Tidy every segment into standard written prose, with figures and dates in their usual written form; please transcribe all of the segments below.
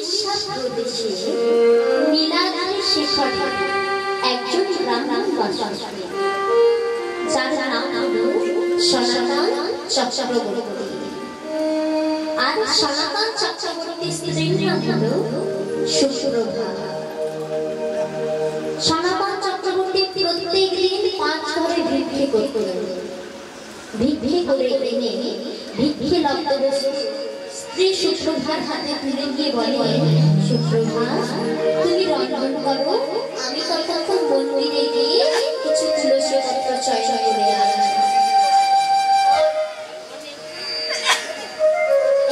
উড়িষ্যা প্রদেশে নীলাদ্রি শিখরে একজন ব্রাহ্মণ বাস করে, যার নাম হলো সনাতন চক্রবর্তী। আর সনাতন চক্রবর্তীর স্ত্রীর নাম হলো সুপ্রভা। সনাতন চক্রবর্তী প্রত্যেক দিন 5 ঘরে ভিক্ষে করতেন। ভিক্ষে করে এনে ভিক্ষে লব্ধ স্ত্রী সুপ্রভার হাতে তুলে গিয়ে বলে, সুপ্রভা তুমি রন্ধন করো, আমি ততক্ষণ মন্দিরে গিয়ে কিছু তুলসী পত্র চয়ন করে আসবো।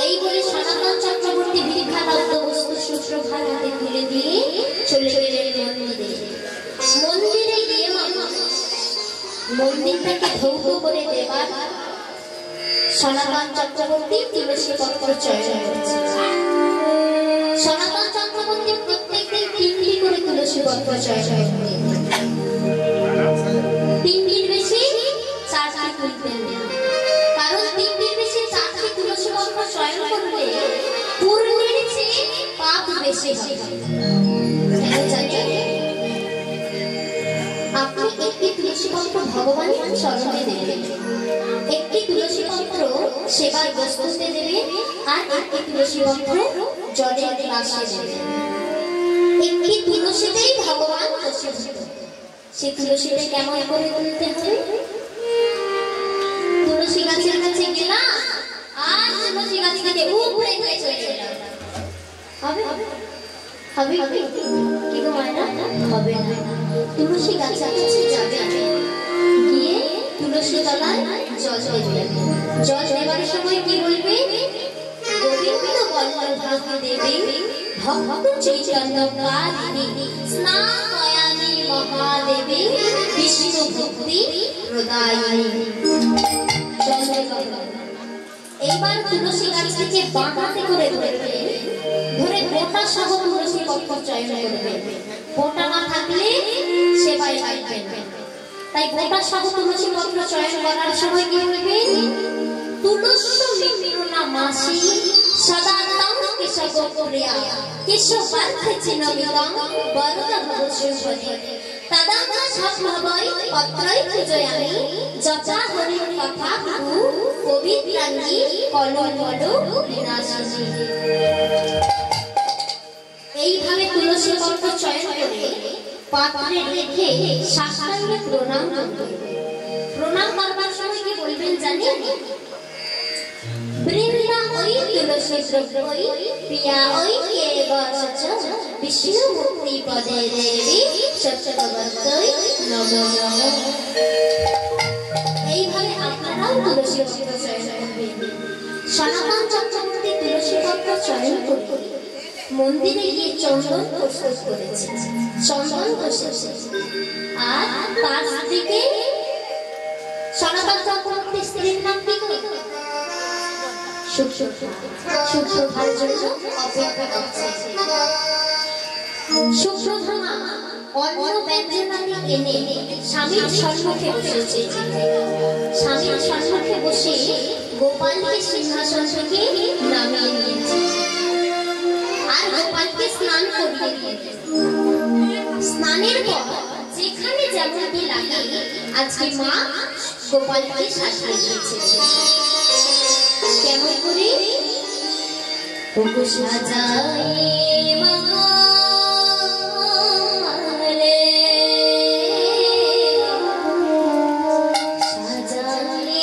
এই বলে সনাতন চক্রবর্তী ভিক্ষা লব্ধ বস্তু সুপ্রভার হাতে তুলে দিয়ে চলে গেলেন মন্দিরে। মন্দিরে গিয়ে মন্দিরটাকে ধৌত করে দেবার সনাতন চক্রবর্তী তুলসী পত্র চয়ন করেছে। সনাতন চক্রবর্তী প্রত্যেকদিন 3টি করে তুলসী পত্র চয়ন করতেন। 3টির বেশি 4টি তুলতেন না, কারণ 3টির বেশি 4টি তুলসী পত্র চয়ন করলে পূর্ণের চেয়ে পাপ বেশি হয়। আপনি একটি তুলসী পত্র ভগবানের চরণে দেবেন, একটি তুলসী পত্র সেবার বস্তুতে দেবেন, আর একটি তুলসী পত্র জলের গ্লাসে দেবেন। একটি তুলসীতেই ভগবান বসীভূত। সেই তুলসীতে কেমন করে তুলতে হবে? তুলসী গাছের কাছে গেলাম আর তুলসী গাছ থেকে উপরে হয়ে চলে গেলাম, হবে হবে হবে কি গো মায়েরা? হবে না। তুলসী গাছের কাছে যাবে, গিয়ে তুলসী তলায় জল দেবে। জল দেবার সময় কি বলবে? গোবিন্দ বল্লভ দেবী ভক্ত চৈতন্য কারিণী স্নাপয়ামি মহাদেবী বিষ্ণু ভক্তি প্রদায়িনী। এইবার তুলসী গাছ থেকে বাঁ হাতে করে ধরবে, ধরে গোটা সহ তুলসী পত্র চয়ন করবে। গোটা না থাকলে সেবায় লাগবেন, তাই গোটা সহ তুলসী পত্র চয়ন করার সময় কি বলবে? তুলসী মিত্রনা মাসি সদা তং কেশব প্রিয়া কেশবার্থ চিনমিতং বরদ ভবশুভনে তদাং সভবৈ পত্রৈ পূজয়ামি যথা হরির কথা পবিত্রাঙ্গি কলমল বিনাশিনী। এইভাবে তুলসী পত্র চয়ন করে পাত্রে রেখে সাষ্টাঙ্গে প্রণাম করবেন। প্রণাম করবার সময় কি বলবেন জানেন? বৃন্দা ওই তুলসী দ্রব্যই প্রিয়া ওই কেবচ বিষ্ণু মুক্তি পদে দেবী সত্যবতৈ নমো নমঃ। এইভাবে আপনারাও তুলসী পত্র চয়ন করবেন। সনাতন চক্রবর্তী তুলসী পত্র চয়ন করে মন্দিরে গিয়ে চন্দন প্রস্তুত করেছে, চন্দন বসেছে। আর তার স্ত্রীকে সনাতন চক্রবর্তীর স্ত্রীর নাম কি? সুপ্রভার জন্য অপেক্ষা করছে। সুপ্রভা অন্য ব্যঞ্জনাদি এনে স্বামীর সম্মুখে বসেছে। স্বামীর সম্মুখে বসে গোপালকে সিংহাসন থেকে নামিয়ে নিয়েছে আর গোপালকে স্নান করিয়ে দিয়েছে। স্নানের পর যেখানে যেমনটি লাগে আজকে মা গোপালকে সাজিয়ে দিয়েছে। কেমন করে? ওগো সাজায়ে মহালে সাজায়ে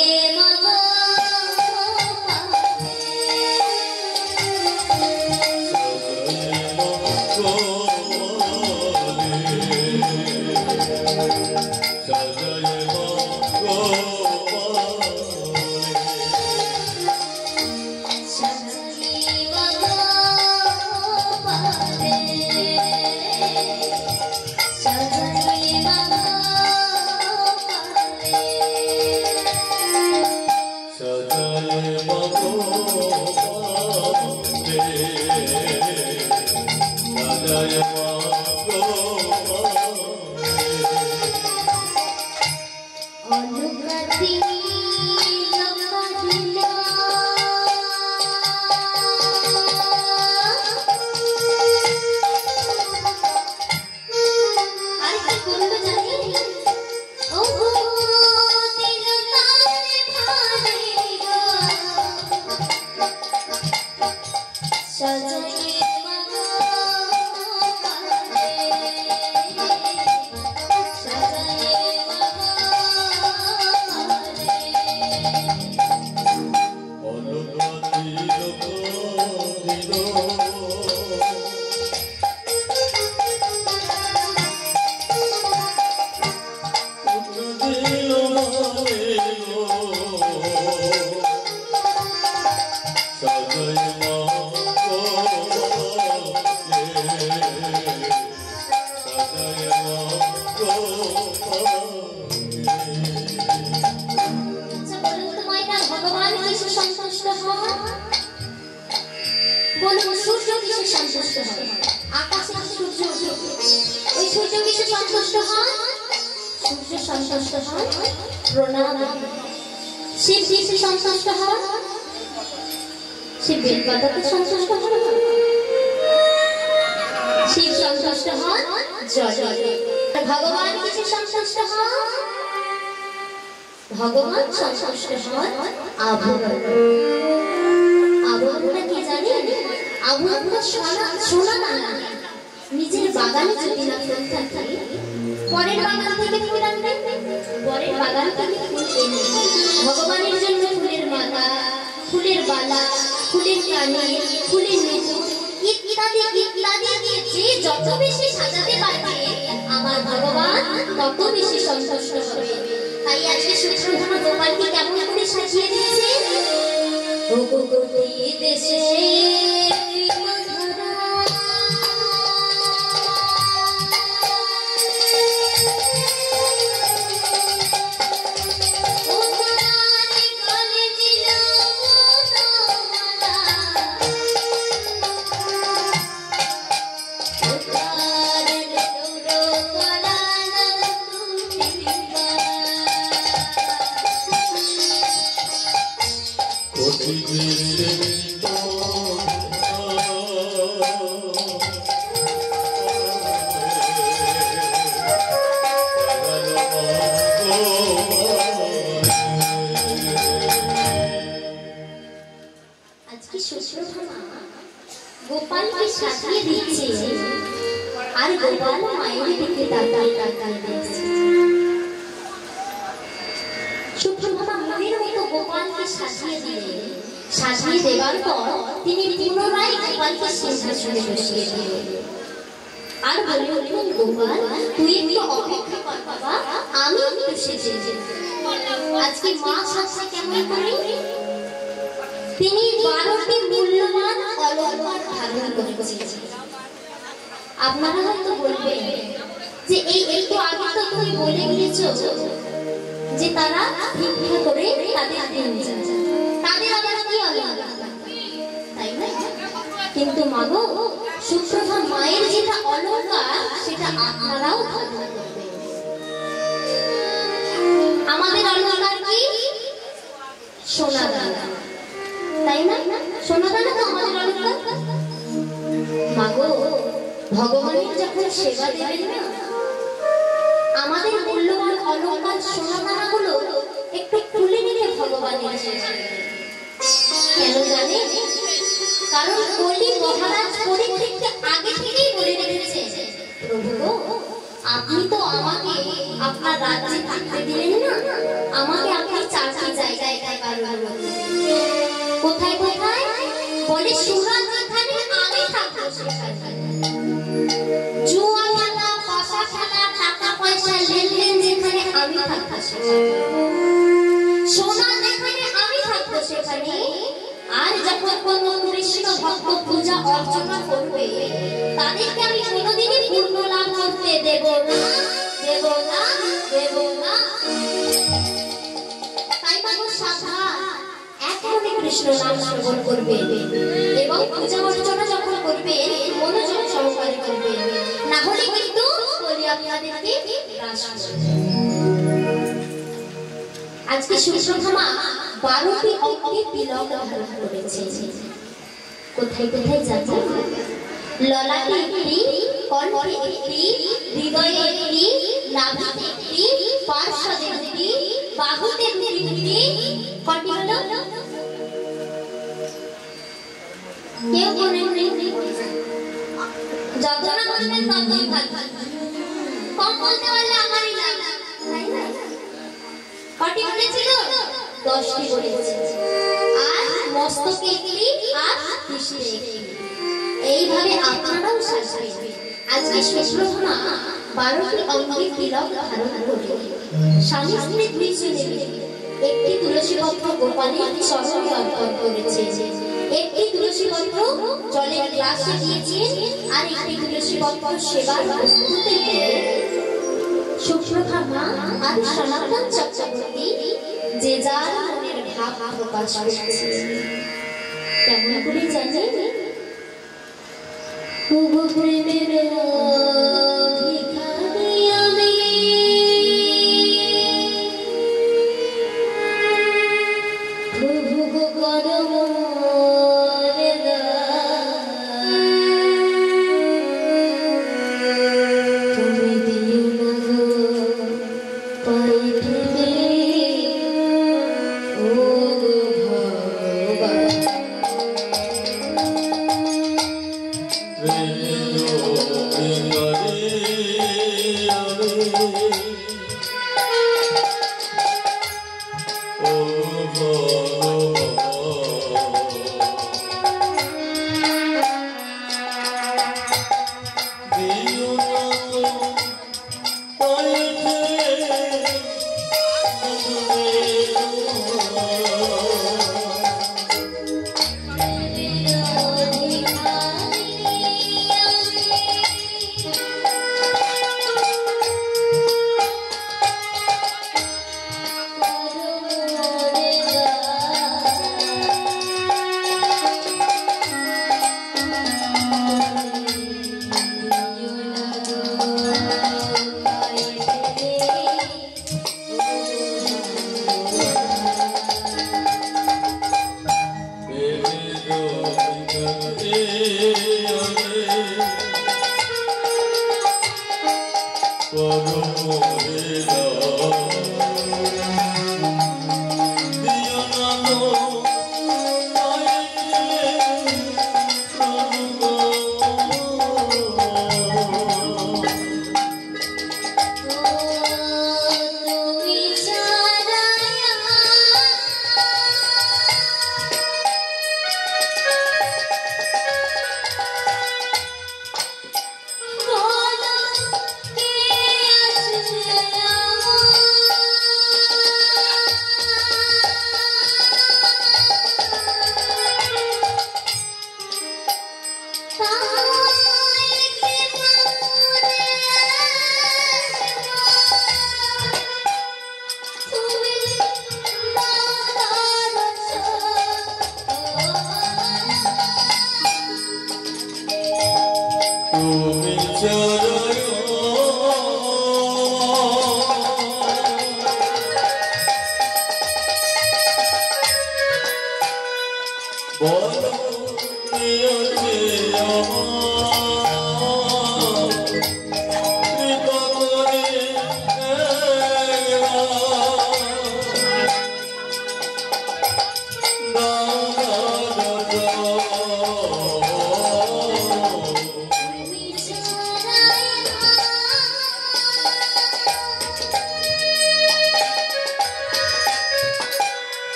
ভগবান সন্তুষ্ট হন আভরণ। আভরণটা কি জানেন? আভরণটা সোনা দানা। নিজের বাগানে যদি না ফুল থাকে, পরের বাগান থেকে ফুল আনবেন, পরের বাগান থেকে ফুল এনে ভগবানের জন্য ফুলের মালা, ফুলের বালা, ফুলের কানে, ফুলের মুকুট ইত্যাদি ইত্যাদি দিয়ে যত বেশি সাজাতে পারবে আমার ভগবান তত বেশি সন্তুষ্ট হবে। তাই আজকে সুপ্রধান গোপালকে কেমন করে সাজিয়ে দিয়েছে? ও গোপী দেশে গোপালকে সাজিয়ে দিচ্ছে আর গোপাল মায়ের দিকে তাকায় তাকায় দেখছে। সুপ্রভাত মনের মতো গোপালকে সাজিয়ে দেওয়ার পর তিনি পুনরায় গোপালকে সিংহাসনে বসিয়ে দিলেন আর বললেন, গোপাল তুই একটু অপেক্ষা কর বাবা, আমি একটু সেজে আজকে মা সাজা কেমন করে। তিনি 12টি মূল্যবান অলংকার ধারণ করেছেন। আপনারা হয়তো বলবেন যে এই একটু আগে তো তুমি বলে গিয়েছো যে তারা ভিক্ষা করে তাদের দিন যায়, তাদের আবার কি অলংকার, তাই না? কিন্তু মাগো সুপ্রভা মায়ের যেটা অলংকার সেটা আপনারাও ধারণ করবেন। আমাদের অলংকার কি? সোনা দানা, তাই না? সোনা দানা তো আমাদের অলংকার। মাগো ভগবানের যখন সেবা দেবেন না, আমাদের মূল্যবান অলংকার সোনা দানাগুলো একটু খুলে নিলে ভগবানের সেবা। কেন জানেন? কারণ কলি মহারাজ পরীক্ষিতকে আগে থেকেই বলে রেখেছে, প্রভু আপনি তো আমাকে আপনার রাজ্যে থাকতে দিলেন না, আমাকে আপনি 4টি জায়গায় কোথায় কোথায় বলে সুরাজ যেখানে আমি থাকবো সেখানে, জুয়া খেলা, পাশা খেলা, টাকা পয়সা লেনদেন যেখানে আমি থাকবো সেখানে, সোনা যেখানে আমি থাকবো সেখানে। আর যখন কোন কৃষ্ণ ভক্ত পূজা অর্চনা করবে তাদেরকে আমি কোনোদিনই পূর্ণ লাভ করতে দেব না, দেব না, দেব না। তাই মানুষ সাবধান, এক মনে কৃষ্ণ নাম শ্রবণ করবে এবং পূজা অর্চনা যখন করবে মনোযোগ সহকারে করবে, না হলে কিন্তু বলি আপনাদেরকে গ্রাস করবে। আজকে সুপ্রভা 12টি অঙ্কে তিলক ধারণ করেছে। কোথায় কোথায় যাচ্ছে? ললাটে একটি, কণ্ঠে একটি, হৃদয়ে একটি, নাভিতে একটি, পার্শ্বদে একটি, বাহুতে একটি, কটি হলো? কেউ করেন যত না করবেন ততই ভালো। কম বলতে পারলে আমারই লাভ, তাই না? কটি বলেছিল? 10টি বলেছে। আর মস্তকে একটি আর পৃষ্ঠে একটি। এইভাবে আপনারাও সাজবেন। আজকে শুক্রবার 12টি অঙ্গের তিলক ধারণ করে স্বামী স্ত্রী দুইজনে একটি তুলসী পত্র গোপালের চরণে অর্পণ করেছে। একটি তুলসী পত্র জলের গ্লাসে দিয়েছেন আর একটি তুলসী পত্র সেবার বস্তুতে দিয়ে সুপ্রভা আর সনাতন চক্রবর্তী যে যার মনের ভাব প্রকাশ করছে। কেমন করে জানেন? প্রেমের ভিখারি আমি, প্রভু গো করম রে তুমি দিও না গো পাইতে ও ভগবান।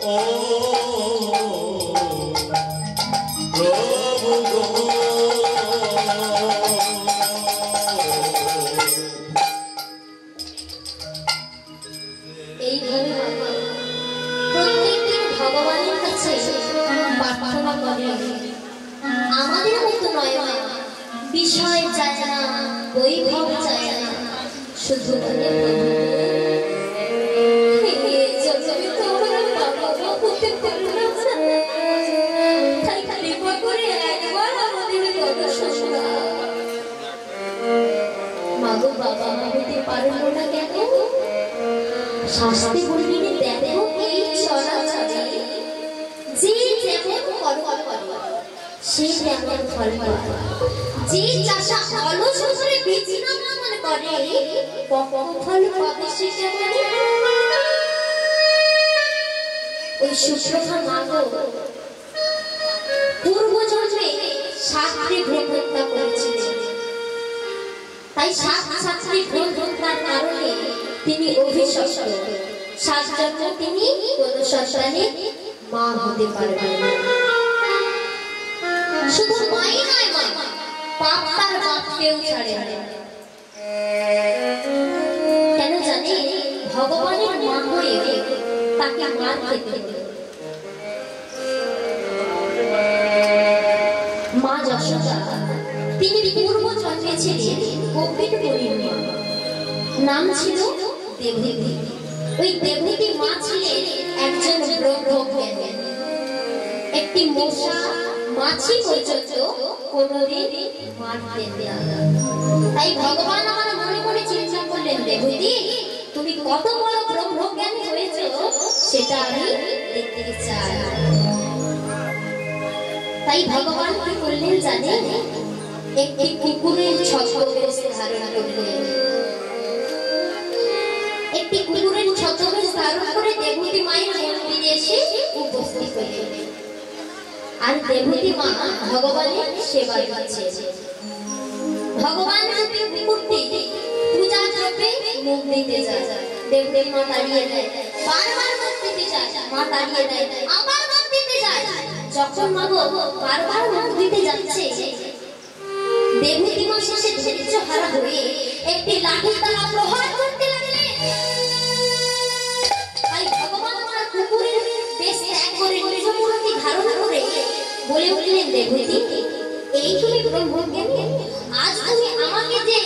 ও প্রভু গো এইভাবে প্রত্যেকদিন ভগবানের কাছে প্রার্থনা করে আমাদের মতো নয় বিষয় চায় না বৈভব চায় না শুধু মনে মাগো বাবা মা হতে পারলো না কেন শাস্তি বলবিনে দেখো এই চলাচলে যে যেমন কর্ম করে সে তেমন ফল পায় যে চাষা অলস করে বিচিনা মনে করে কখন ফল পাবে সে কেমন ওই সুশ্রোতা মাগো পূর্বজন্মে সাতটি ভ্রূণ হত্যা করেছিলেন তাই সাতটি ভ্রূণ হত্যার কারণে তিনি অভিশপ্ত সাত জন্ম তিনি কোন সন্তানের মা হতে পারবেন না শুধু মাই নয় মা পাপ তার বাপকেও ছাড়ে না কেন জানে ভগবানের মা হয়ে তাকে মার খেতে হলো মা যশোদা তিনি পূর্ব জন্মে ছিলেন গোপিনপুরীর মা নাম ছিল দেবহূতি ওই দেবহূতি মা ছিলেন একজন ব্রহ্মজ্ঞানী একটি মশা মাছি পর্যন্ত কোনোদিন মারতেন না তাই ভগবান আমার মনে মনে চিন্তা করলেন দেবহূতি তুমি কত বড় ব্রহ্মজ্ঞানী হয়েছো সেটা আমি দেখতে চাই তাই ভগবান কি করলেন জানেন একটি কুকুরের ছদ্মবেশ ধারণ করলেন একটি কুকুরের ছদ্মবেশ ধারণ করে দেবহূতি মায়ের মন্দিরে এসে উপস্থিত হলেন আর দেবহূতি মা ভগবানের সেবা করছে ভগবান রূপী কুকুরটি পূজা দ্রব্যে মুখ দিতে যায় দেবহূতি মা দাঁড়িয়ে দেয় বারবার মুখ দিতে যায় মা দাঁড়িয়ে দেয় আবার মুখ দিতে যায় যখন মা বারবার মুখ দিতে যাচ্ছে দেবহূতি মা শেষে ধৈর্য হারা হয়ে একটি লাঠি দ্বারা প্রহার করতে লাগলেন তাই ভগবান আমার কুকুরের বেশ ত্যাগ করে নিজ মূর্তি ধারণ করে বলে উঠলেন দেবহূতি এই তুমি ব্রহ্মজ্ঞানী আজ তুমি আমাকে যে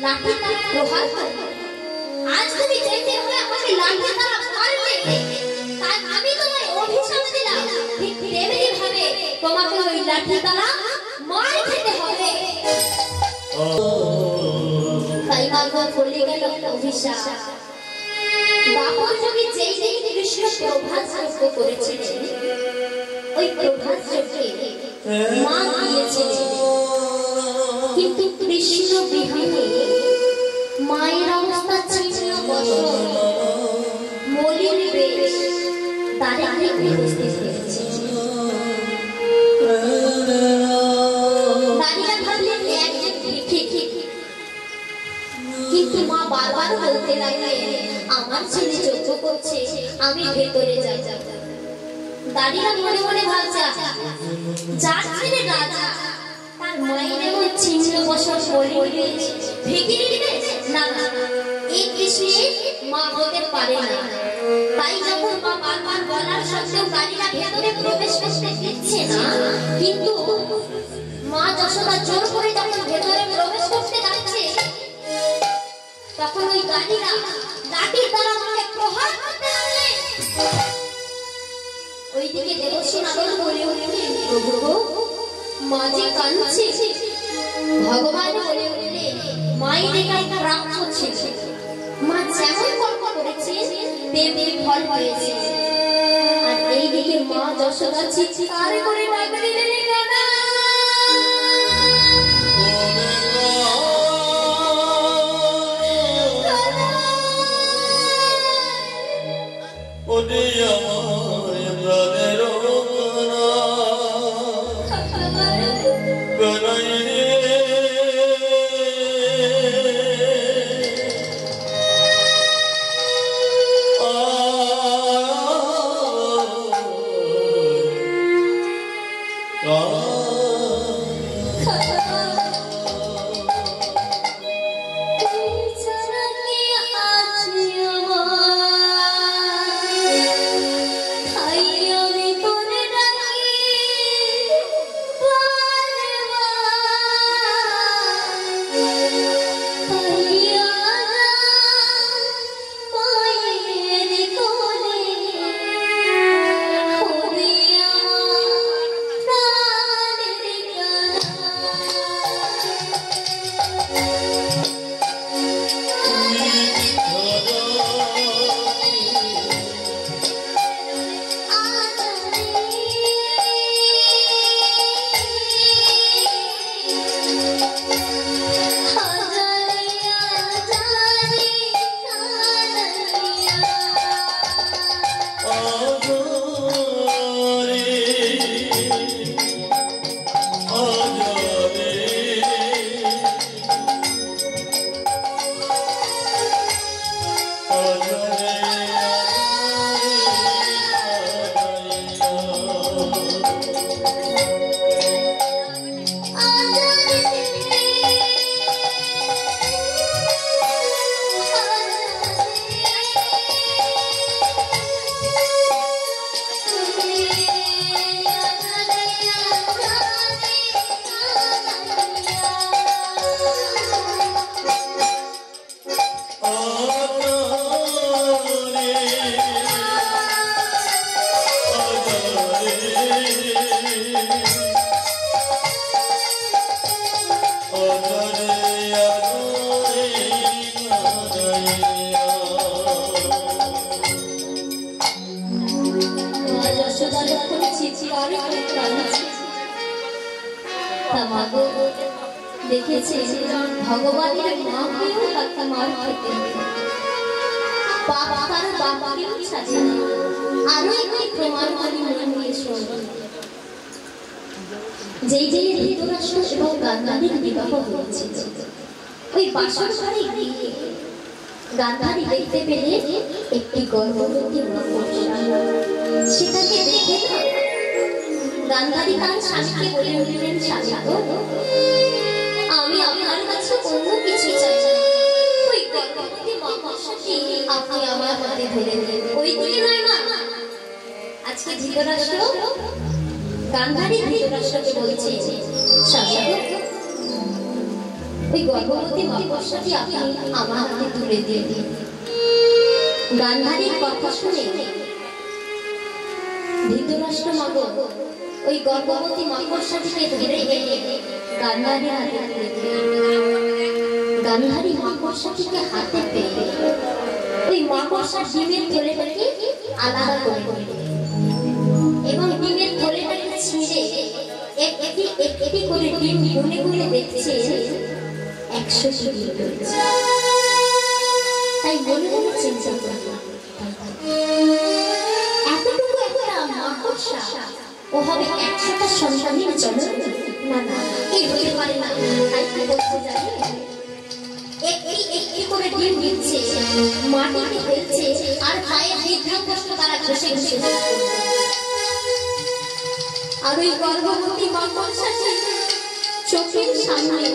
লাঠি দ্বারা প্রহার করলে আজ তুমি যেতে হলে আমাকে লাঠি দ্বারা মারলে তাই আমি তোমায় অভিশাপ দিলাম ঠিক তেমনি ভাবে তোমাকে ওই লাঠি দ্বারা মার খেতে হবে তাই মাগো চলে গেল অভিশাপ দাপর যুগে যেই যেই কৃষ্ণ প্রভাত যজ্ঞ করেছিলেন ওই প্রভাত যজ্ঞে মা গিয়েছিলেন কিন্তু কৃষ্ণ বিহারে মায়ের অবস্থা ছিল বছর মলিন বেশ দাঁড়িয়ে উপস্থিত হয়েছে দাঁড়িয়ে ভাবলেন একজন কিন্তু মা বারবার বলতে লাগলেন আমার ছেলে যজ্ঞ করছে আমি ভেতরে যাই দাঁড়িয়ে মনে মনে ভাবছে যার ছেলে রাজা তার মায়ের এমন ছিন্ন বছর বলে ভেঙে দিবে না এই কৃষ্ণে মা হতে পারে না তাই যখন মা বারবার বলার সত্ত্বেও গাড়িটা ভেতরে প্রবেশ করতে দিচ্ছে না কিন্তু মা যশোদা জোর করে যখন ভেতরে প্রবেশ করতে যাচ্ছে তখন ওই গাড়িটা লাঠির দ্বারা মাকে প্রহার করতে লাগলেন ওইদিকে দেবশ্রী নাগর বলে উঠলেন প্রভু মা যে কাঁদছে ভগবান বলে উঠলেন মায়ের একাই প্রাপ্য ছিল মা যেমন কর্ম করেছে তেমনি ফল হয়েছে আর এইদিকে মা যশোদা চিৎকার করে ডাক দিলেন কানা ওরে আমার প্রাণের কানাই রে দেখেছে ভগবানের মাকেও তাকে মার খেতে তার বাবাকেও ছাড়ে আরো একটি প্রমাণ আমি মনে নিয়ে শুনব যেই যে ধৃতরাষ্ট্র এবং গান্ধারীর বিবাহ হয়েছে ওই বাসর ঘরে গিয়ে গান্ধারী দেখতে পেলে একটি গর্ভবতী মাকড়সা সেটাকে দেখে না গান্ধারী তার স্বামীকে বলে উঠলেন স্বামী গো আমি আপনার কাছে অন্য কিছু চাই না ওই গর্ভবতী মাকড়সাটি আপনি আমার হাতে ধরে দিন ওই দিকে নয় মা আজকে ধৃতরাষ্ট্র গান্ধারী ধৃতরাষ্ট্রকে বলছে স্বামী গো ওই গর্ভবতী মাকড়সাটি আপনি আমার হাতে তুলে দিয়ে দিন গান্ধারীর কথা শুনে ধৃতরাষ্ট্র মাগো ওই গর্ভবতী মাকড়সাটিকে ধরে এনে গান্ধারীর হাতে তুলে দিলেন গান্ধারী মাকড়সাটিকে হাতে পেয়ে ওই মাকড়সার ডিমের থলেটাকে আলাদা করে দিলেন এবং ডিমের থলেটাকে ছিঁড়ে একটি একটি করে ডিম গুনে গুনে দেখছে 100টি ডিম রয়েছে তাই মনে মনে চিন্তা করলেন এতটুকু একটা মাকড়সা ও হবে 100টা সন্তানের জন্ম না না এই হতে পারে না তাই কি বলতে জানি একটি একটি করে ডিম দিচ্ছে মাটিতে ফেলছে আর পায়ে নিদ্রা কষ্ট তারা ঘষে ঘষে আর ওই গর্ভবতী মাকড়সাটি চোখের সামনে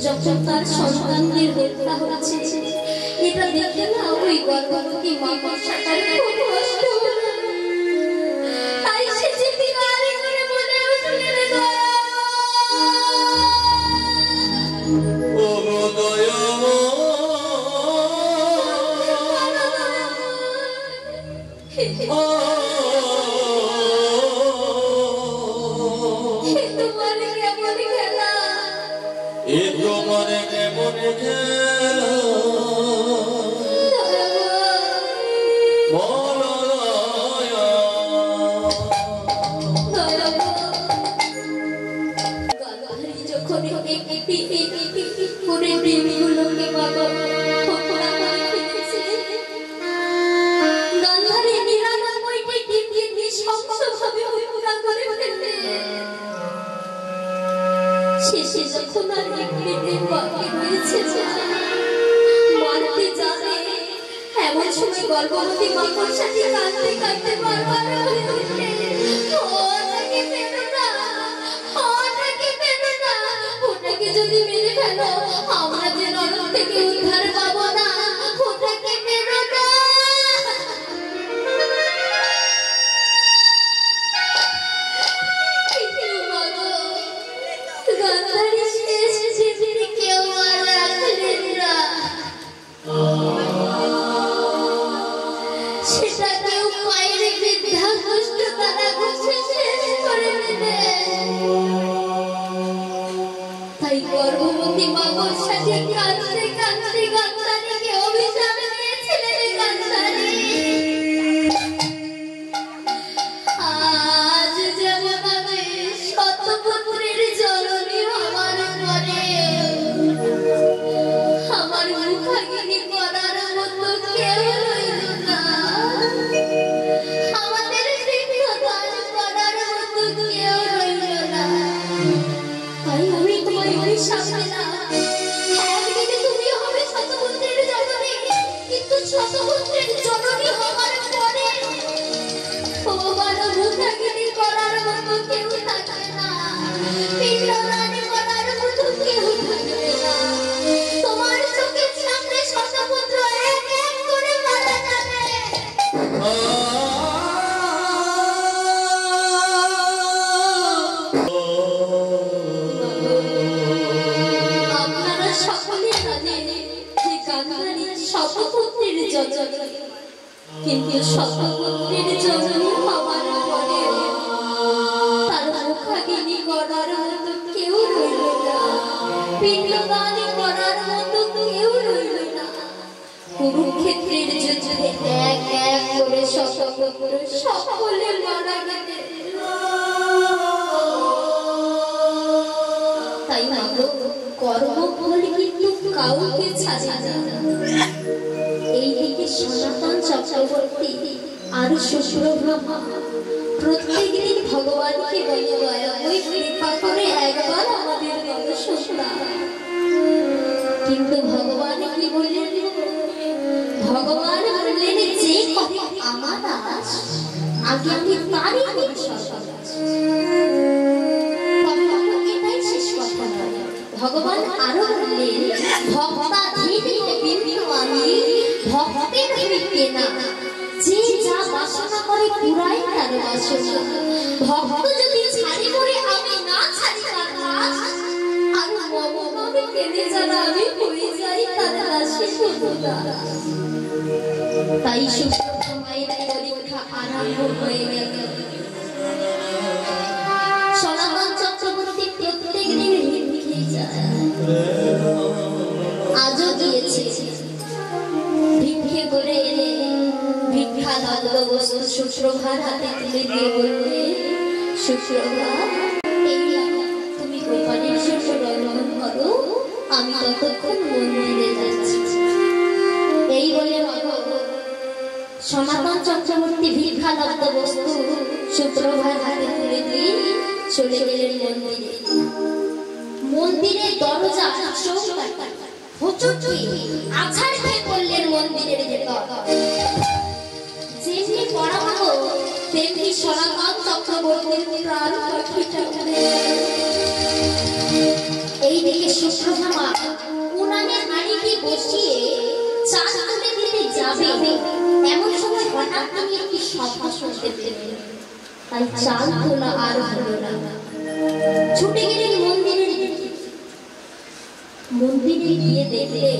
যখন তার সন্তানদের হত্যা হচ্ছে এটা দেখে না ওই গর্ভবতী মাকড়সাটার খুব কষ্ট হলো তাই সে চিৎকার করে বলে উঠলেন ও দয়াময় তোমার কেমন খেলা শেষে যখন আর একটি দিন বাকি রয়েছে মারতে যাবে এমন সময় গর্ভবতী মাকড়সাটি কাঁদতে কাঁদতে বারবার বলে উঠলেন ও তাকে পেলো না যদি মেরে ফেলো আমরা যে নরক থেকে উদ্ধার পাবো না ওটাকে মেরো না। গান্ধারী শেষ জীবনে কেউ আর রাখলেন না, সেটা কেউ পায়ের বৃদ্ধা কষ্ট তারা ঘষে শেষ করে দেবে। তাই গর্ভবতী মাগোর সাথে কাঁদতে কাঁদতে গান্ধারীকে অভিশাপ দিয়েছিলেন। গান্ধারী আজ যেমন আমি শতপুত্রের জননী হওয়ার পরে আমার মুখাগ্নি করার মতো কেউ রইল না, আমাদের পিণ্ডদান করার মতো কেউ রইল না। তাই আমি তোমায় অভিশাপ দিলাম, একদিকে তুমি হবে শতপুত্রের জননী, কিন্তু শতপুত্রের জননী হওয়ার পরে তোমার মুখাগ্নি করার মতো কেউ থাকবে না, পিণ্ডদান করার মতো কেউ থাকবে না। তোমার চোখের সামনে শতপুত্র এক এক করে মারা যাবে। আপনারা সকলে জানেন যে গান্ধারী শতপুত্রের জননী, কিন্তু শতপুত্রের জননী হওয়ার পরে তার মুখাগ্নি করার মতো কেউ রইল না, পিণ্ডদান করার মতো কেউ রইল না। কুরুক্ষেত্রের যুদ্ধে এক এক করে শতপুত্র সকলে মারা গেলেন। তাই মাগো কর্মফল কিন্তু কাউকে ছাড়ে না। এইদিকে সনাতন চক্রবর্তী আর শ্বশুরব্রহ্মা প্রত্যেকদিন ভগবানকে বলে দয়াময় কৃপা করে একবার আমাদের দর্শন দাও। কিন্তু ভগবান কি বললেন? ভগবান বললেন যে করে আমার দাস আগে আমি তারই করি সর্বনাশ। এটাই শেষ কথা নয়, ভগবান আরো বললেন ভক্তাধীন বিন্দু আমি ভক্তের হইতে না, যে যা বাসনা করে পুরাই তার বাসনা। ভক্ত যদি ছাড়ি করে আমি না ছাড়ি তার দাস, আর মমভাবে কেঁদে যারা আমি হয়ে যাই তার দাসী দাস। তাই সুস্থ মায়ের পরীক্ষা আরম্ভ হয়ে গেল। সনাতন চক্রবর্তী প্রত্যেক দিন ভিক্ষে যায়, আজও গিয়েছে। ভিক্ষে করে এনে ভিক্ষা লব্ধ বস্তু সুপ্রভার হাতে তুলে দিয়ে বললে, সুপ্রভা এই তুমি গোপালের জন্য রন্ধন করো, আমি ততক্ষণ মন্দিরে যাচ্ছি। এই বলে সনাতন চক্রবর্তী ভিক্ষা লব্ধ বস্তু সুপ্রভার হাতে তুলে দিয়ে চলে গেলেন মন্দিরে। মন্দিরের দরজা আছাড় খেয়ে পড়লেন মন্দিরের ভেতর। যেমনি পড়া হলো তেমনি সনাতন চক্রবর্তীর প্রাণ পাখিটা উড়ে গেল। এইদিকে সুপ্রভা উনানে হাঁড়িটি বসিয়ে চা তুলে দিতে যাবে, এমন সময় হঠাৎ তিনি একটি শব্দ শুনতে পেলেন। তাই চাল তোলা আর হলো না, ছুটে গেলেন মন্দিরের দিকে। মন্দিরে গিয়ে দেখলে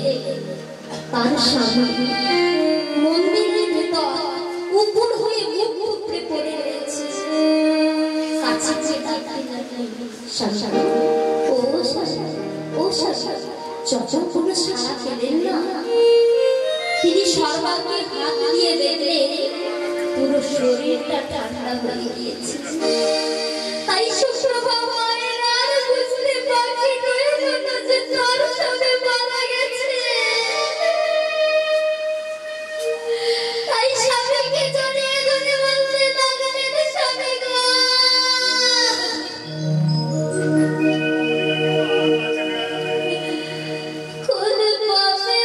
তার সামনে মন্দিরের ভেতর উপুর হয়ে মুখ উপড়ে পড়ে রয়েছে। কাছে ও ও যখন কোনো সাড়া পেলেন না, তিনি সর্বাঙ্গে হাত দিয়ে দেখলেন পুরো শরীরটা ঠান্ডা হয়ে গিয়েছে। তাই সুপ্রভা মায়ের আর বুঝতে বাকি রইল না যে তার স্বামী মারা গেছে। তাই স্বামীকে জড়িয়ে ধরে বলতে লাগলেন, স্বামী গো কোন পাপে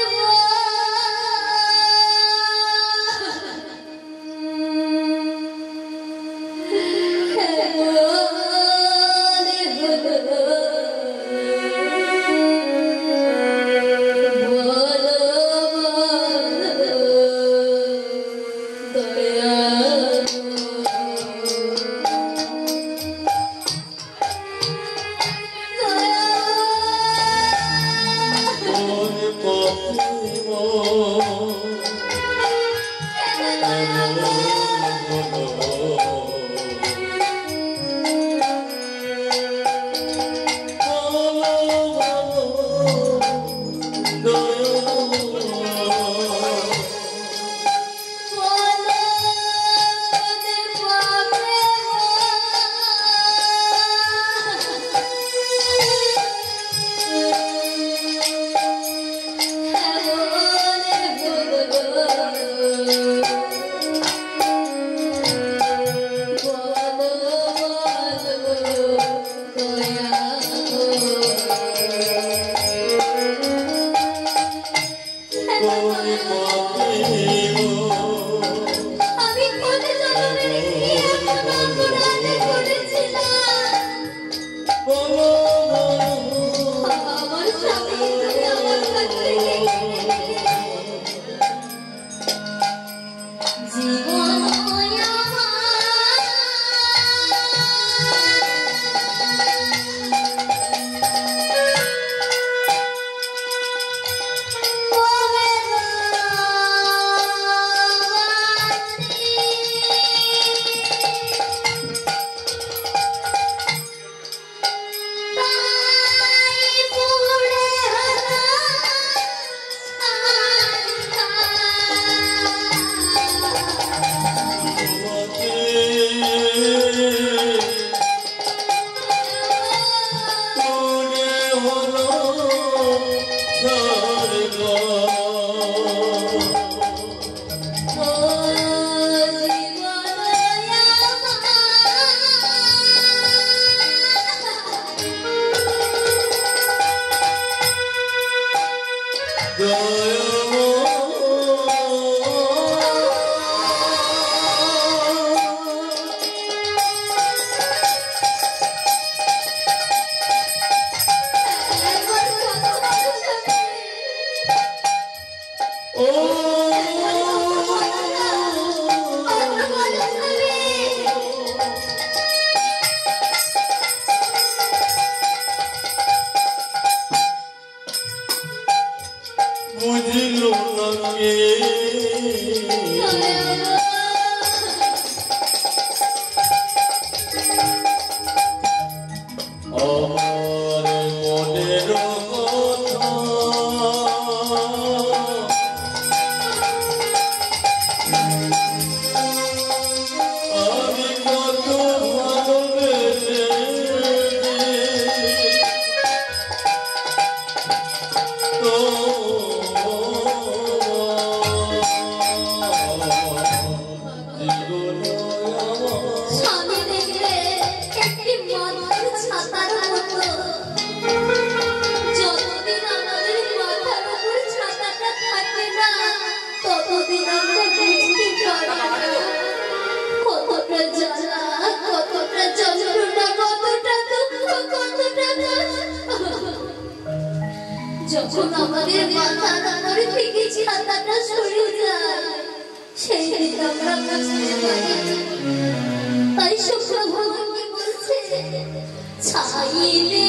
যখন আমাদের মাথার উপর থেকে ছাতাটা সরে যায় সেই দিন আমরা বুঝতে পারি। তাই শুক্র ভগবানকে বলছে ছাইলে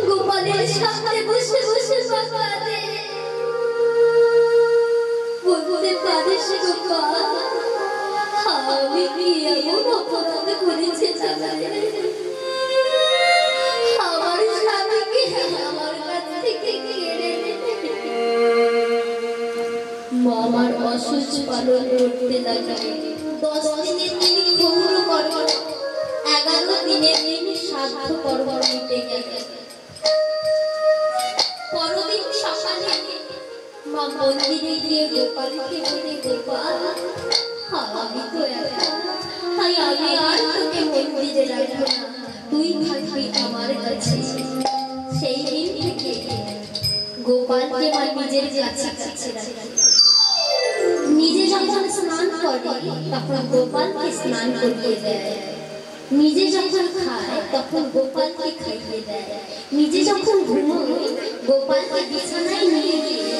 গোপালের সামনে বসে বসে বাবা অসুচ পালন করতে লাগলেন। 10 দিনের তিনি ক্ষৌর কর্ম, 11 দিনের দিন সাধ্য কর্ম মিটে গেল। পরদিন সকালে মা মন্দিরে গিয়ে গোপালকে বলে, গোপাল আমি তো একা, তাই আমি আর তোকে মন্দিরে রাখবো না, তুই থাকবি আমার কাছে। সেই দিন থেকে গোপালকে মা নিজের কাছে কাছে রাখে। নিজে যখন স্নান করে তখন গোপালকে স্নান করিয়ে দেয়, নিজে যখন খায় তখন গোপালকে খাইয়ে দেয়, নিজে যখন ঘুমোয় গোপালকে বিছানায় নিয়ে গিয়ে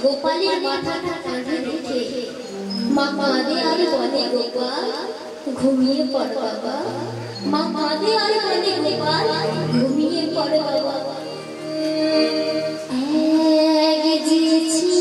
গোপালের মাথাটা কাঁধে রেখে মা কাঁদে আর বলে, গোপাল ঘুমিয়ে পড় বাবা। মা কাঁদে আর বলে, গোপাল ঘুমিয়ে পড় বাবা। এই জীবনে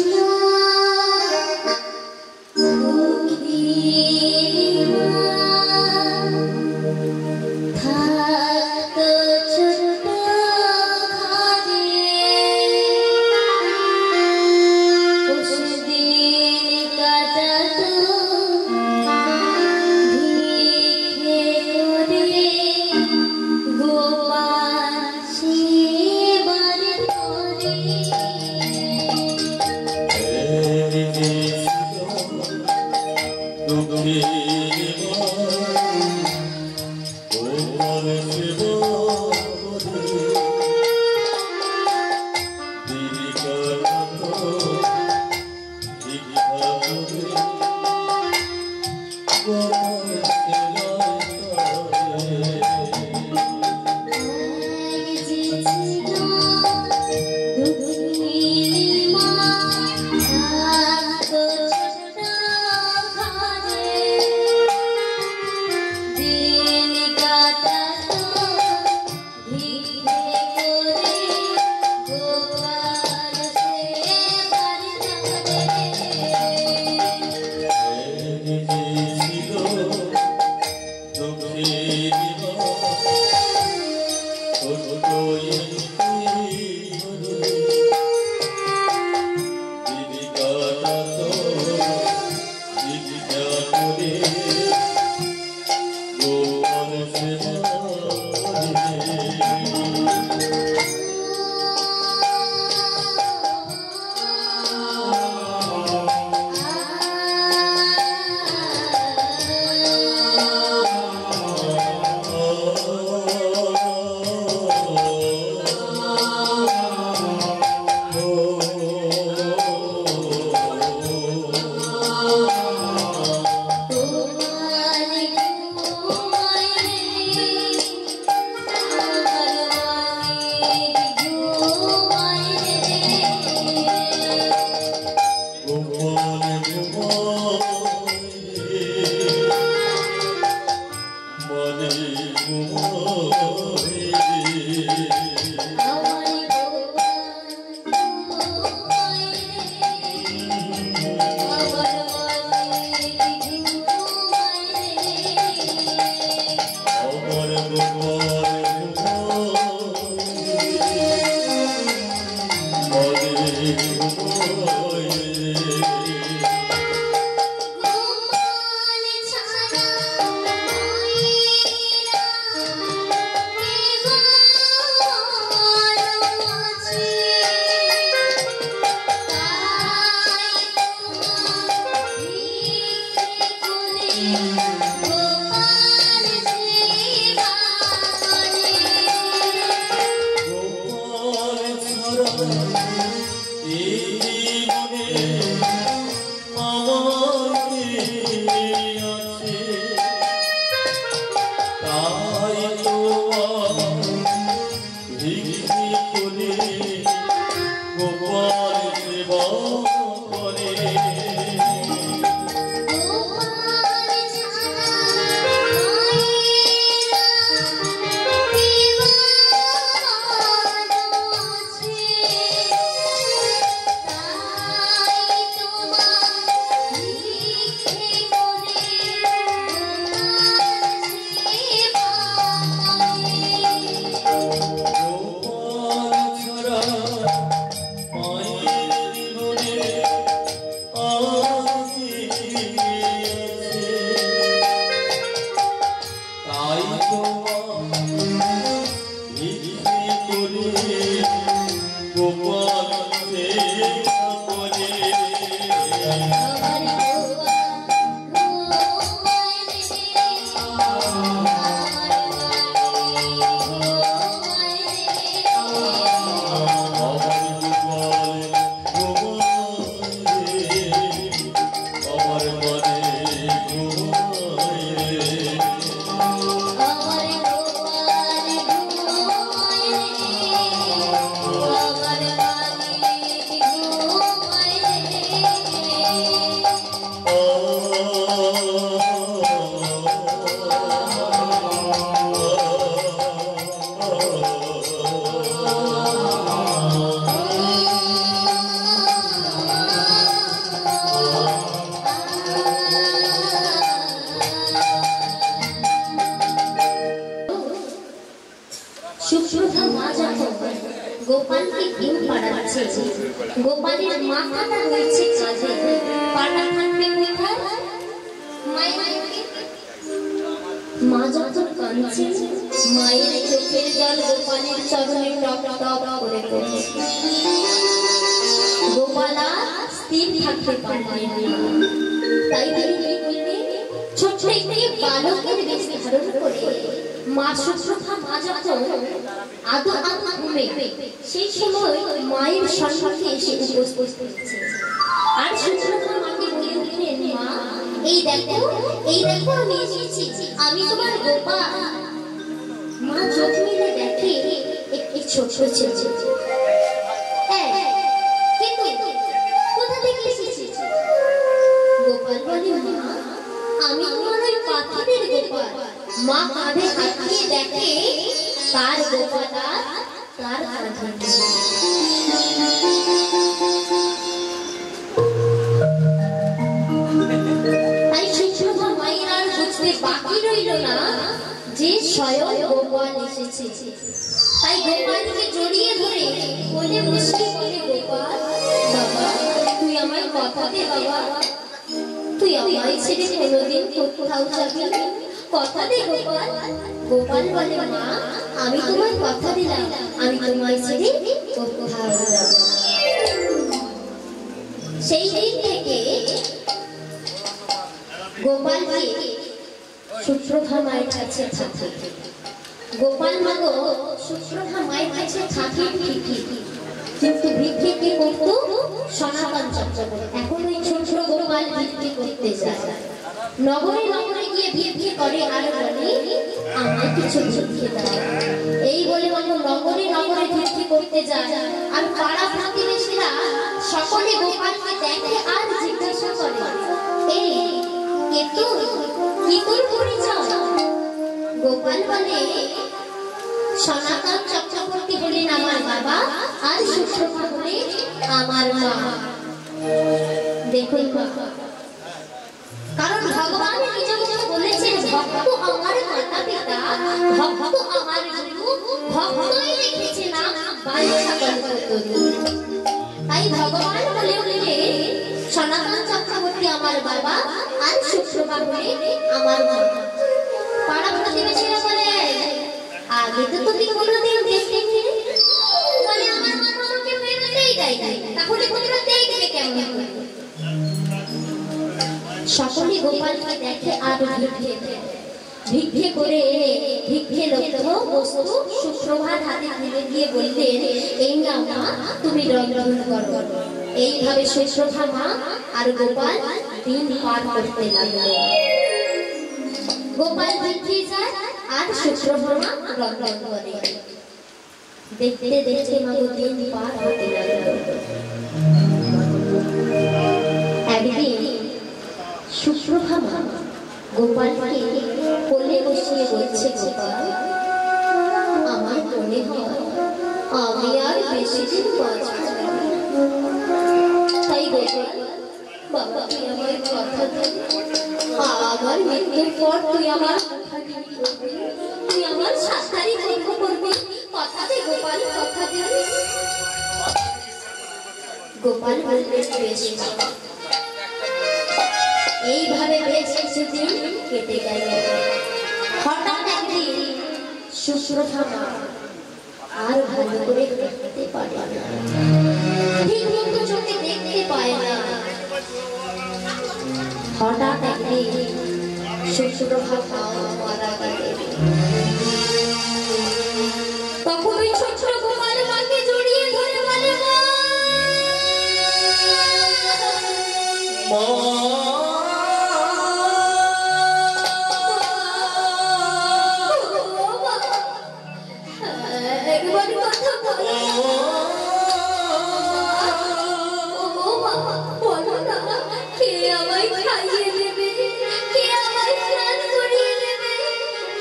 গোপালকে ঘুম পাড়াচ্ছে, গোপালের মাথাটা রয়েছে কাঁধে, পাটা থাকবে কোথায়? মা যখন কাঁদছে, মায়ের চোখের জল গোপালের চরণে টপ টপ করে পড়ছে। গোপাল স্থির থাকতে পারলেন না, তাই তিনি কি করলেন? ছোট্ট একটি বালকের বেশ ধারণ করে মা সুশ্রোতা মা যখন আদো ঘুমে, সেই সময় মায়ের সম্মুখে এসে উপস্থিত হচ্ছে। আর সুশ্রোতা মাকে বলে উঠলেন, মা এই দেখো আমি এসেছি, আমি তোমার গোপাল। মা চোখ মেলে দেখে একটি ছোট ছেলে। কিন্তু কোথা থেকে এসেছি? গোপাল বলে, মা আমি তোমার ওই পাখিদের গোপাল। মা কাঁধে হাত দিয়ে দেখে তার গোপাল তার কাঁধে। তাই সুশ্রোতা মায়ের আর বুঝতে বাকি রইল না যে স্বয়ং গোপাল এসেছে। তাই গোপালকে জড়িয়ে ধরে বলে মুশকি বলে, গোপাল বাবা তুই আমায় কথা দে, বাবা তুই আমায় ছেড়ে কোনোদিন কোথাও যাবি, কথা দে গোপাল। গোপাল বলে, মা আমি তোমায় কথা দিলাম, আমি তোমায় ছেড়ে কোথাও যাব। সেই দিন থেকে গোপালকে সুশ্রোতা মায়ের কাছে থাকে। গোপাল মা গো সুশ্রোতা মায়ের কাছে থাকে ঠিকই, কিন্তু ভিক্ষে কে করতো? সনাতন চক্রবর্তী। এখন ওই ছোট গোপাল ভিক্ষে করতে যায়, নগরে নগরে গিয়ে ভিক্ষে করে আর বলে, আমায় কিছু ভিক্ষে দাও। এই বলে নগরে নগরে ভিক্ষে করতে যায়। আর পাড়া প্রতিবেশীরা সকলে গোপালকে দেখে আর জিজ্ঞাসা করে, এই কে তুই, কি তোর পরিচয়? গোপাল বলে, সনাতন চক্রবর্তী বলেন আমার বাবা, আর সুশ্রোতা বলে আমার মা। দেখুন কারণ ভগবান নিজে বলেছেন, ভক্ত আমার মাতা পিতা, ভক্ত আমার গুরু, ভক্তই রেখেছে না বাঞ্ছা কল্পতরু। তাই ভগবান বলে উঠলে সনাতন চক্রবর্তী আমার বাবা, আর সুশ্রোতা বলে আমার মা। পাড়া প্রতিবেশীরা বলে, আগে তো তুমি কোনোদিন দেখেনি, বলে আমার মা আমাকে বেরোতেই দেয় নাই, তাহলে তোমরা দেখবে কেমন? সকলে গোপালকে দেখে আর ভিক্ষে করে ভিক্ষে লব্ধ বস্তু সুপ্রভাত হাতে তুলে দিয়ে বললেন, এই না মা তুমি রন্ধন করো। এইভাবে সুপ্রভা মা আর গোপাল দিন পার করতে লাগলো। গোপাল ভিক্ষে যায় আর সুপ্রভা মা রন্ধন করে। দেখতে দেখতে মা দিন পার হতে লাগলো। একদিন সুপ্রভা মা গোপালকে কোলে বসিয়ে বলছে, গোপাল আমার মনে হয় আমি আর বেশি দিন বাঁচব না। তাই গোপাল বাবা তুই আমার কথা দে, আমার মৃত্যুর পর তুই আমার তুই আমার সাথে যজ্ঞ করবি, কথা দে গোপাল, কথা দে। গোপাল বললে বেশ। এইভাবে বেশ কিছুদিন কেটে গেল। হঠাৎ একদিন সুশ্রোতা মা আর ভালো করে দেখতে পারে না, ঠিক মতো চোখে দেখতে পায় না। হঠাৎ একদিন সুপ্রভাত মারা গেলেন। তখন ওই ছোট গোপাল মাকে জড়িয়ে ধরে বলে, মা একবার কথা বলো না, কে আমায় খাইয়ে দেবে, কে আমায় স্নান করিয়ে দেবে,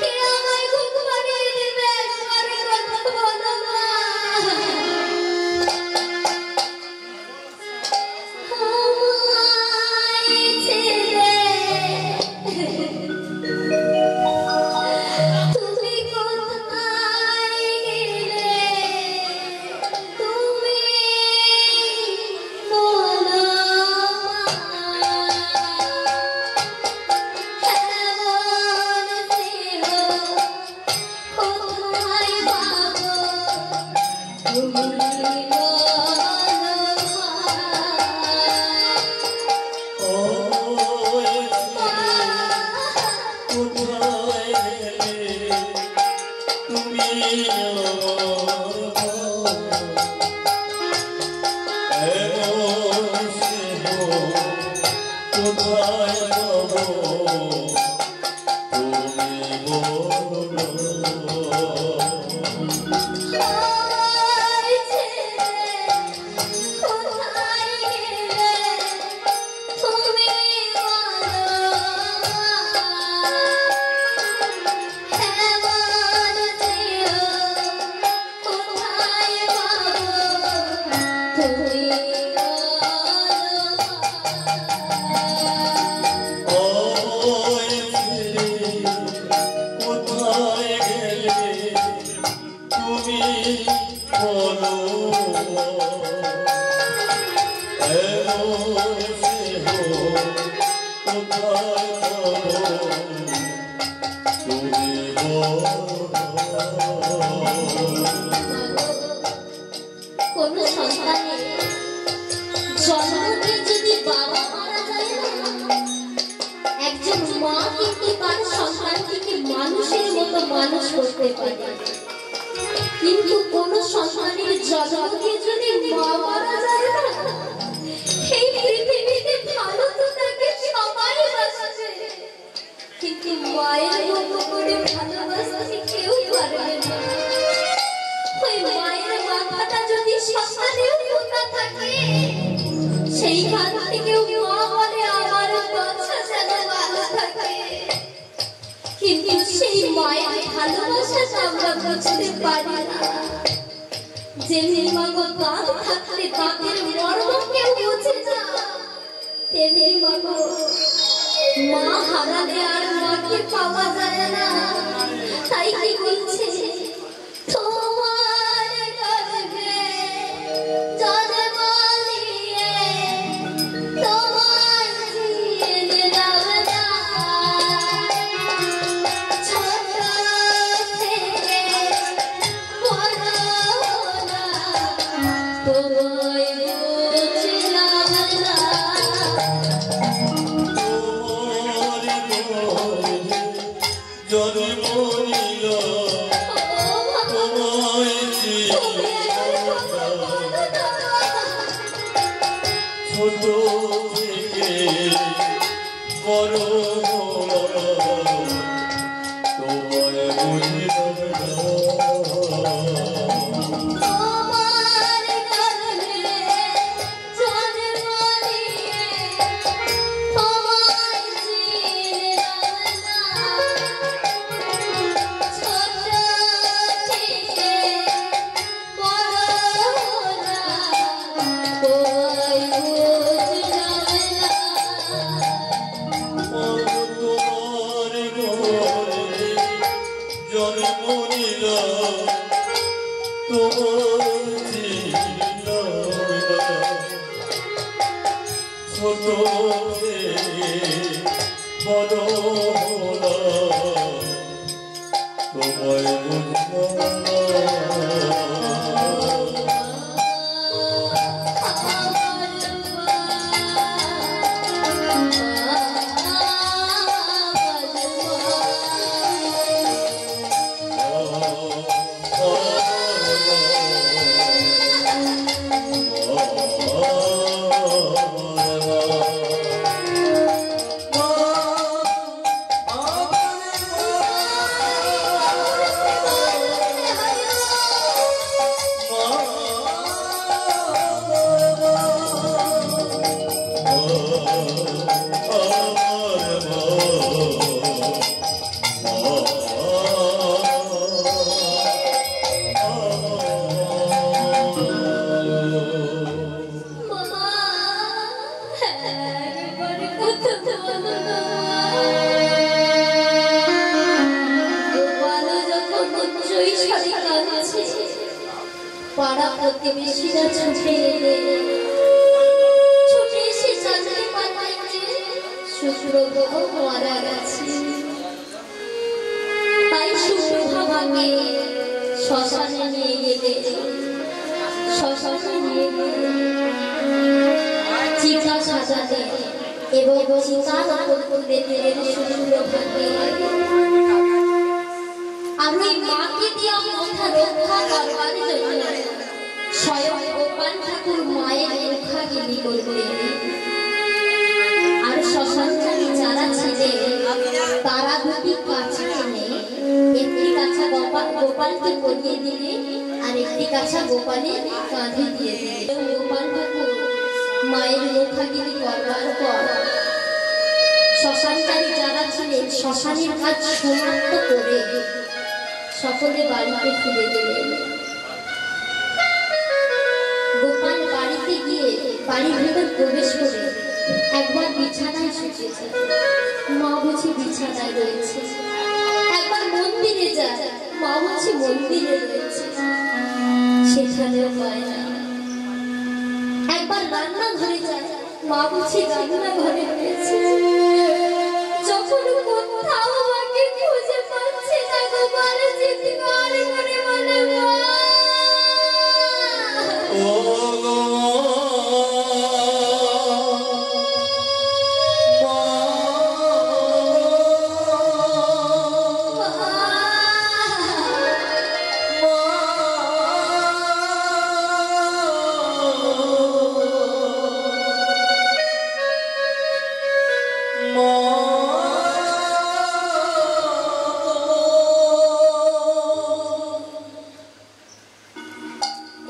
কে আমায় ঘুম পাড়িয়ে দেবে, একবার কথা বলো না। মানুষ করতে পারে, কিন্তু কোন সন্তানের জন্মকে যদি মা মারা যায় না, এই পৃথিবীতে ভালো তো তাকে সবাই বাসবে, কিন্তু মায়ের মতো করে ভালোবাসতে কেউ পারবে না। ওই মায়ের মাথাটা যদি সন্তানের পোতা থাকে, সেইখান থেকেও মা বলে আমার বাচ্চা যেন ভালো থাকে, কিন্তু সেই মায়ের ভালোবাসাটা আমরা বুঝতে পারি না। যেমনি মাগো দাঁত থাকলে দাঁতের মর্ম কেউ বোঝে না, তেমনি মাগো মা হারালে আর মাকে পাওয়া যায় না। তাই কি বলছে, তোমার গর্ভে জন্ম নিয়ে তোমার জিয়ে দাও না, ছোট থেকে বড় না তোমায় বুঝলাম না। জন্ম নিল তোমায় ছোট থেকে বড় তোমায় বুঝলাম না। জন্ম নিল ছোট বড় তোমায় বুঝলাম একবারে কথা বলো না। গোপাল যখন উচ্চই স্বরে কাঁদছে, পাড়া প্রতিবেশীরা ছুটে এলে, ছুটে এসে জানতে পারলেন যে শুক্রগ্রহ মারা গেছে। তাই শুক্রভাবাকে শ্মশানে নিয়ে গেলে, শ্মশানে নিয়ে গেলে চিতা সাজাতে এবং চিতার উপর তুলে দিলেন শুক্রভাকে। আর ওই মাকে দেওয়া কথা রক্ষা করবার জন্য স্বয়ং গোপাল ঠাকুর মায়ের মুখাগিরি করলেন। আর শ্মশানচারী যারা ছিলেন তারা দুটি কাছা এনে একটি কাছা গোপালকে পরিয়ে দিলে আর একটি কাছা গোপালের কাঁধে দিয়ে দিলে। গোপাল ঠাকুর মায়ের মুখাগিরি করবার পর শ্মশানচারী যারা ছিলেন শ্মশানের কাজ সমাপ্ত করে সকলে বাড়িতে ফিরে গেলেন। গোপাল বাড়িতে গিয়ে বাড়ির ভিতর প্রবেশ করে একবার বিছানায় শুয়েছে, মা বুঝি বিছানায় রয়েছে। একবার মন্দিরে যায়, মা বুঝি মন্দিরে রয়েছে, সেখানেও পায় না। একবার রান্নাঘরে যায়, মা বুঝি রান্নাঘরে রয়েছে। যখন কোথাও আমাকে খুঁজে পাচ্ছে না, গোপাল চিৎকার করে বলে মা।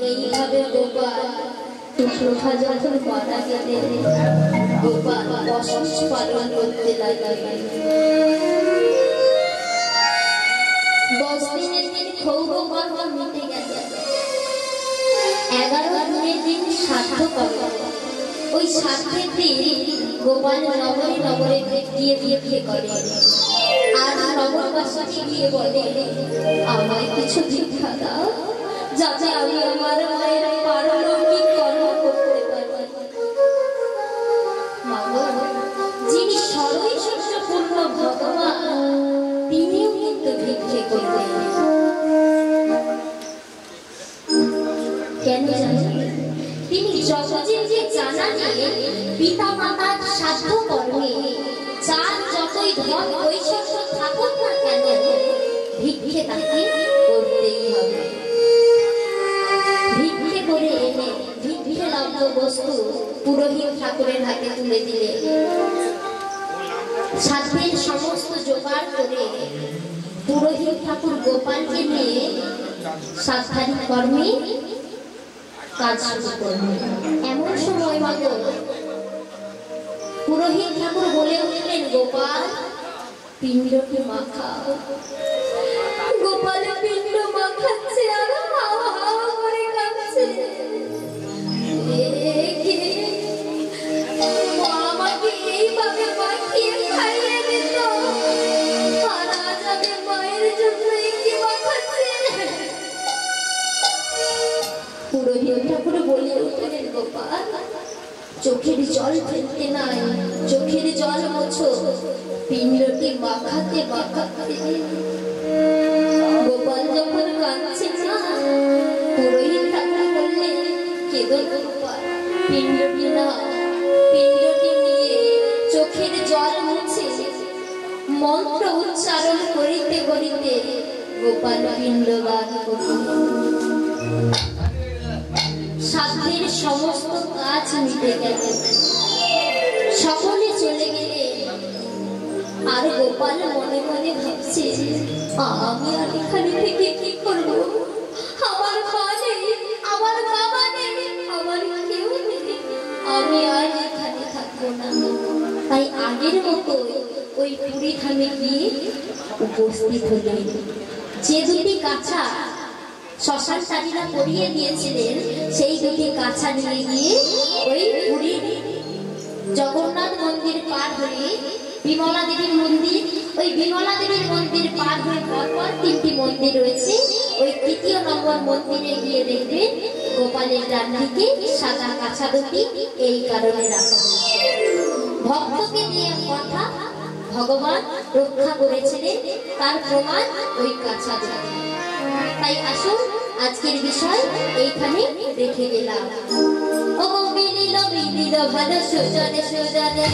এইভাবে গোপাল শুক্রভা যখন মারা গেলেন, গোপাল অসুস্থ পালন করতে লাগলেন। 10 দিনের দিন ক্ষৌর কর্ম মিটে গেল। 11 দিনের দিন শ্রাদ্ধ কর্ম। ওই শ্রাদ্ধের দিন গোপাল নগরে নগরে গিয়ে বিয়ে করে আর নগরবাসীকে গিয়ে বলে, আমায় কিছু ভিক্ষা দাও যাতে আমি আমার মায়ের পারলৌকিক কর্ম করতে পারি। যিনি সর্বই শস্যপূর্ণ ভগবান, তিনিও কিন্তু ভিক্ষে করবেন। কেন জানেন? তিনি জগৎকে জানালেন পিতা মাতার শ্রাদ্ধ কর্মে যার যতই ধন ঐশ্বর্য থাকুক না কেন, ভিক্ষে তাকে করতেই হবে। ভিক্ষে করে এনে ভিক্ষে লব্ধ বস্তু পুরোহিত ঠাকুরের হাতে তুলে দিলে, শ্রাদ্ধের সমস্ত জোগাড় করে পুরোহিত ঠাকুর গোপালকে নিয়ে শ্রাদ্ধাদি কর্মে কাজ শুরু করলেন। এমন সময় মাত্র পুরোহিত ঠাকুর বলে উঠলেন, গোপাল পিণ্ডটি মাখাও। গোপাল পিণ্ড মাখাচ্ছে আর হাওয়া হাওয়া করে কাঁদছে। আমাকে এইভাবে মাখিয়ে খাইয়ে দিত, আর আজ আমি মায়ের জন্য কি মাখাচ্ছে। পুরোহিত ঠাকুর বলে উঠলেন, গোপাল চোখের জল ফেলতে নাই, চোখের জল মোছো, পিণ্ডটি মাখাতে মাখাতে। গোপাল যখন কাঁদছে না, পুরোহিত ঠাকুর বললেন, কেঁদো গোপাল, পিণ্ডটি না, পিণ্ডটি নিয়ে চোখের জল মুছে মন্ত্র উচ্চারণ করিতে করিতে গোপাল পিণ্ডদান করলেন। শ্রাদ্ধের সমস্ত কাজ মিটে গেল, সকলে চলে গেলে। আর গোপাল মনে মনে ভাবছে, আমি আর এখানে থেকে কি করবো? আমার মা নেই, আমার বাবা নেই, আমার কেউ নেই, আমি আর এখানে থাকবো না। তাই আগের মতো ওই পুরী ধামে গিয়ে উপস্থিত হলেন। যে দুটি কাছা শ্মশানচারীরা পরিয়ে দিয়েছিলেন, সেই দুটি কাছা নিয়ে গিয়ে ওই পুরীর পার হয়ে বিমলা দেবীর মন্দির, ওই বিমলা দেবীর মন্দির পার হয়ে পরপর 3টি মন্দির রয়েছে। ওই 3য় নম্বর মন্দিরে গিয়ে দেখবেন গোপালের ডান দিকে সাদা কাছা দুটি এই কারণে রাখা হয়েছে। ভক্তকে দিয়ে কথা ভগবান রক্ষা করেছিলেন, তার প্রমাণ ওই কাছা দুটি। তাই আসুন আজকের বিষয় এইখানে রেখে গেলাম। ও মিলিল মিলিল ভালো সুজনে সুজনে।